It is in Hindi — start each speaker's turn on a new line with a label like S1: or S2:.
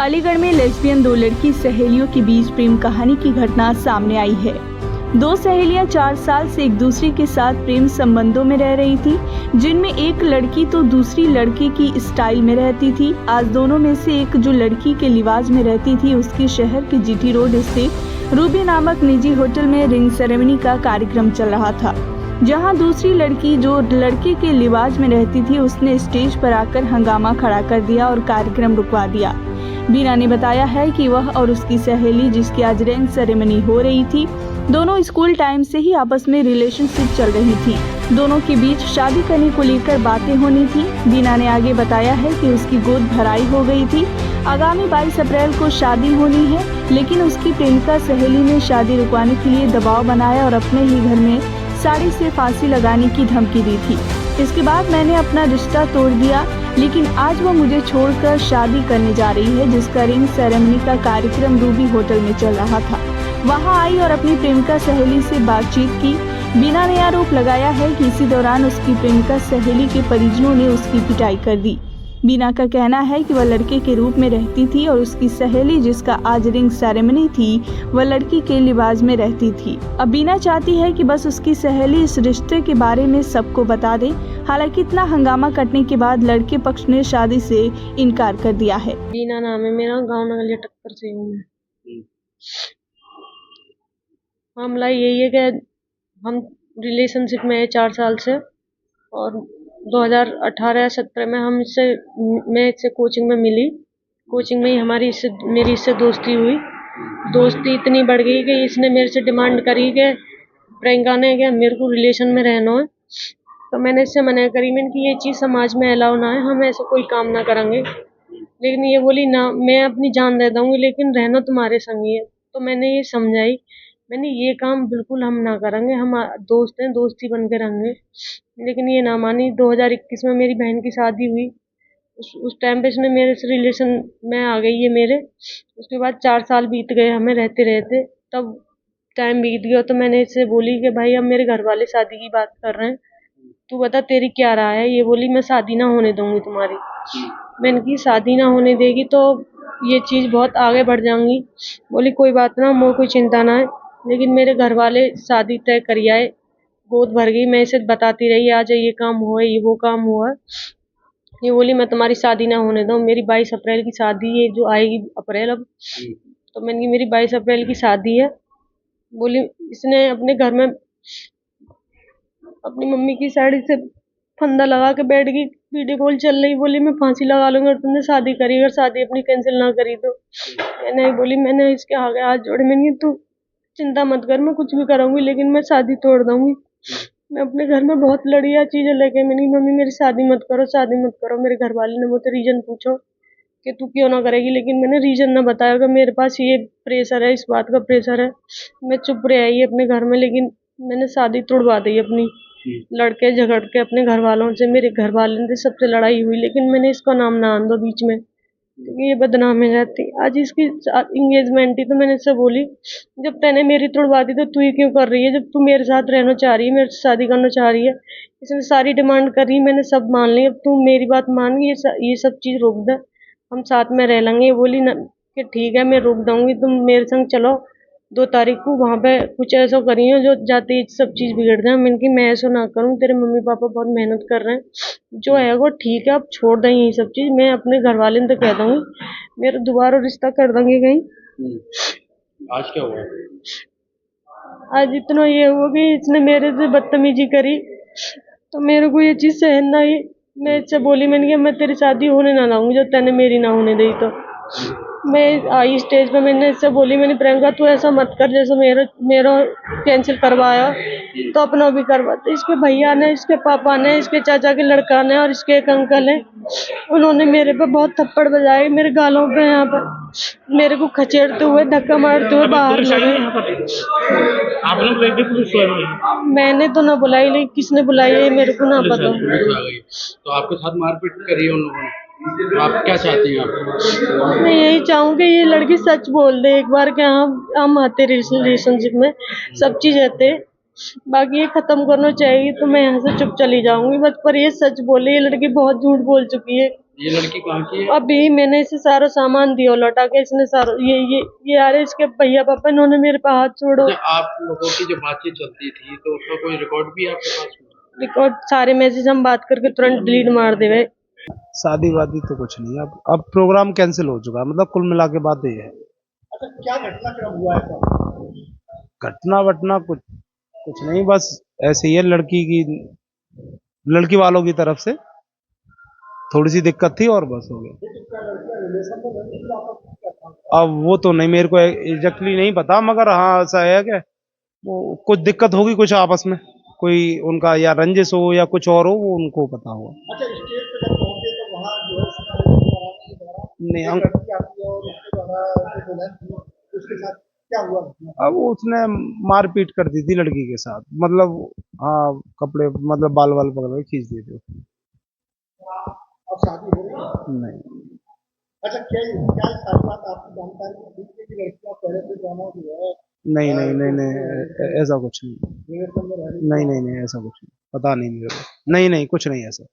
S1: अलीगढ़ में लेस्बियन दो लड़की सहेलियों के बीच प्रेम कहानी की घटना सामने आई है। दो सहेलियां 4 साल से एक दूसरे के साथ प्रेम संबंधों में रह रही थी, जिनमें एक लड़की तो दूसरी लड़की की स्टाइल में रहती थी। आज दोनों में से एक जो लड़की के लिवाज में रहती थी, उसके शहर के जीटी रोड स्थित रूबी नामक निजी होटल में रिंग सेरेमनी का कार्यक्रम चल रहा था, जहां दूसरी लड़की जो लड़के के लिवाज में रहती थी, उसने स्टेज पर आकर हंगामा खड़ा कर दिया और कार्यक्रम रुकवा दिया। बीना ने बताया है कि वह और उसकी सहेली, जिसकी आज रिंग सेरेमनी हो रही थी, दोनों स्कूल टाइम से ही आपस में रिलेशनशिप चल रही थी। दोनों के बीच शादी करने को लेकर बातें होनी थी। बीना ने आगे बताया है कि उसकी गोद भराई हो गई थी। आगामी 22 अप्रैल को शादी होनी है, लेकिन उसकी प्रेमिका सहेली ने शादी रुकवाने के लिए दबाव बनाया और अपने ही घर में साड़ी से फांसी लगाने की धमकी दी थी। इसके बाद मैंने अपना रिश्ता तोड़ दिया, लेकिन आज वो मुझे छोड़कर शादी करने जा रही है, जिसका रिंग सेरेमनी का कार्यक्रम रूबी होटल में चल रहा था। वहां आई और अपनी प्रेमिका सहेली से बातचीत की। बीना ने आरोप लगाया है कि इसी दौरान उसकी प्रेमिका सहेली के परिजनों ने उसकी पिटाई कर दी। बीना का कहना है कि वह लड़के के रूप में रहती थी और उसकी सहेली, जिसका आज रिंग सेरेमनी थी, वह लड़की के लिबास में रहती थी। अब बीना चाहती है कि बस उसकी सहेली इस रिश्ते के बारे में सबको बता दे। हालांकि इतना हंगामा करने के बाद लड़के पक्ष ने शादी से इनकार कर दिया है।
S2: बीना नाम है मेरा, गाँव नगलिया टक्कर से हूँ मैं। मामला यही है कि हम रिलेशनशिप में है 4 साल से, और 2018-17 में मैं इससे कोचिंग में मिली। कोचिंग में ही मेरी इससे दोस्ती हुई। दोस्ती इतनी बढ़ गई कि इसने मेरे से डिमांड करी कि प्रियंका ने कि मेरे को रिलेशन में रहना है। तो मैंने इससे मना करी, मैंने कि ये चीज़ समाज में अलाउ ना है, हम ऐसा कोई काम ना करेंगे। लेकिन ये बोली ना, मैं अपनी जान दे दूँगी लेकिन रहना तुम्हारे संग ही है। तो मैंने ये समझाई, मैंने ये काम बिल्कुल हम ना करेंगे, हम दोस्त हैं, दोस्ती बन के रहेंगे। लेकिन ये ना मानी। 2021 में मेरी बहन की शादी हुई। उस टाइम पे इसने मेरे से रिलेशन में आ गई है मेरे। उसके बाद 4 साल बीत गए हमें रहते रहते। तब टाइम बीत गया तो मैंने इससे बोली कि भाई, अब मेरे घर वाले शादी की बात कर रहे हैं, तू बता तेरी क्या राय है। ये बोली मैं शादी ना होने दूंगी तुम्हारी। मैंने की शादी ना होने देगी तो ये चीज़ बहुत आगे बढ़ जाऊंगी। बोली कोई बात ना, मोर कोई चिंता ना है। लेकिन मेरे घर वाले शादी तय करी आए। गोद भर गई। मैं इसे बताती रही, आज ये काम हुआ है, ये वो काम हुआ है। ये बोली मैं तुम्हारी शादी ना होने दूँ। मेरी 22 अप्रैल की शादी है, जो आएगी अप्रैल अब। तो मैंने की मेरी 22 अप्रैल की शादी है। बोली इसने अपने घर में अपनी मम्मी की साड़ी से फंदा लगा के बैठ गई। वीडियो कॉल चल रही। बोली मैं फांसी लगा लूंगी और तुमने शादी करी, अगर शादी अपनी कैंसिल ना करी तो। मैंने बोली, मैंने इसके आगे हाथ जोड़े, मैंने तू चिंता मत कर, मैं कुछ भी करूंगी लेकिन मैं शादी तोड़ दूंगी। मैं अपने घर में बहुत लड़िया चीजें लेके, मैंने मम्मी मेरी शादी मत करो, शादी मत करो। मेरे घर वाले ने मुझसे रीजन पूछो कि तू क्यों ना करेगी, लेकिन मैंने रीजन ना बताया कि मेरे पास ये प्रेशर है, इस बात का प्रेशर है। मैं चुप रह आई अपने घर में, लेकिन मैंने शादी तोड़वा दी अपनी। लड़के झगड़ के अपने घर वालों से, मेरे घर वालों से सबसे लड़ाई हुई, लेकिन मैंने इसका नाम ना आन दो बीच में, क्योंकि ये बदनाम है जाती। आज इसकी इंगेजमेंट थी तो मैंने इससे बोली, जब तैने मेरी तोड़वा दी तो तू ही क्यों कर रही है, जब तू मेरे साथ रहना चाह रही है, मेरे से शादी करना चाह रही है। इसने सारी डिमांड करी, मैंने सब मान ली। अब तू मेरी बात मान, ये सब चीज़ रोक दे, हम साथ में रह लेंगे। ये बोली ना कि ठीक है मैं रोक दूंगी, तुम मेरे संग चलो 2 तारीख को, वहाँ पे कुछ ऐसा करिए जो जाते ही सब चीज़ बिगड़ जाए। मैंने कि मैं ऐसा ना करूँ, तेरे मम्मी पापा बहुत मेहनत कर रहे हैं, जो है वो ठीक है, अब छोड़ दें ये सब चीज़। मैं अपने घर वाले ने तो कह दूँगी, मेरा दोबारा रिश्ता कर देंगे कहीं।
S3: आज क्या हुआ?
S2: आज इतना ये हुआ कि इसने मेरे से बदतमीजी करी, तो मेरे को ये चीज़ सहन ना आई। मैं इससे बोली, मैंने कहा मैं तेरी शादी होने ना लाऊंगी जो तैने मेरी ना होने दी। तो मैं आई स्टेज पे, मैंने इससे बोली, मैंने प्रियंका तू ऐसा मत कर, जैसे मेरा कैंसिल करवाया तो अपना भी करवा। तो इसके भैया ने, इसके पापा ने, इसके चाचा के लड़का ने और इसके एक अंकल है, उन्होंने मेरे पे बहुत थप्पड़ बजाए, मेरे गालों पे, यहाँ पर मेरे को खचेड़ते हुए, धक्का मारते हुए बाहर लगे।
S3: आपने बुलाई थी पुलिस वाले?
S2: मैंने तो ना बुलाई, लेकिन किसने बुलाई है मेरे को ना पता।
S3: पुलिस आ गई तो आपके साथ मारपीट करी है उन लोगों ने, तो आप क्या चाहती हैं? आप?
S2: मैं यही चाहूँगी ये लड़की सच बोल दे एक बार कि हम आते रिलेशनशिप में सब चीज़ रहते, बाकी ये खत्म करना चाहिए। तो मैं यहाँ से चुप चली जाऊंगी बस, पर ये सच बोले, ये लड़की बहुत झूठ बोल चुकी है।
S3: ये लड़की कहाँ की है?
S2: अभी मैंने इसे सारा सामान दिया लौटा के, इसने सारा ये आ रहे इसके भैया पापा, इन्होंने मेरे पे हाथ छोड़ो।
S3: अच्छा, आप लोगों की जो बातचीत चलती थी तो उसका कोई रिकॉर्ड भी है आपके पास में?
S2: रिकॉर्ड सारे मैसेज हम बात करके तुरंत डिलीट मार देवे।
S4: शादी वादी तो कुछ नहीं, अब प्रोग्राम कैंसिल हो चुका है, मतलब कुल मिला के बात ये है।
S5: अच्छा, क्या घटनाक्रम हुआ है?
S4: घटना वटना कुछ नहीं, बस ऐसे ही है, लड़की वालों की तरफ से थोड़ी सी दिक्कत थी और बस हो गया।
S5: रिलेशन में नहीं थी आपस में, क्या था?
S4: अब वो तो नहीं, मेरे को एग्जैक्टली नहीं पता, मगर हाँ ऐसा है कि वो कुछ दिक्कत होगी कुछ आपस में, कोई उनका या रंजिश हो या कुछ और हो, वो उनको पता होगा।
S5: अच्छा, स्टेज पे जब पहुंचे तो वहाँ जो है समारोह कराने के दौरान
S4: नहीं,
S5: एक लड़की आती है और उसके द्वारा जो बोला उसके साथ क्या हुआ घटना?
S4: अब उसने मारपीट कर दी थी लड़की के साथ, मतलब हाँ कपड़े मतलब बाल बाल पकड़ के खींच दिए थे।
S5: अब शादी हो रही है?
S4: नहीं
S5: अच्छा, क्या क्या सारी बात आपकी जानकारी थी कि लड़कियां पहले से जाना जो है
S4: नहीं नहीं नहीं नहीं, ऐसा कुछ नहीं।
S5: रिलेशन में रह रही
S4: नहीं नहीं नहीं, ऐसा कुछ नहीं, पता नहीं मेरे को, नहीं नहीं कुछ नहीं ऐसा।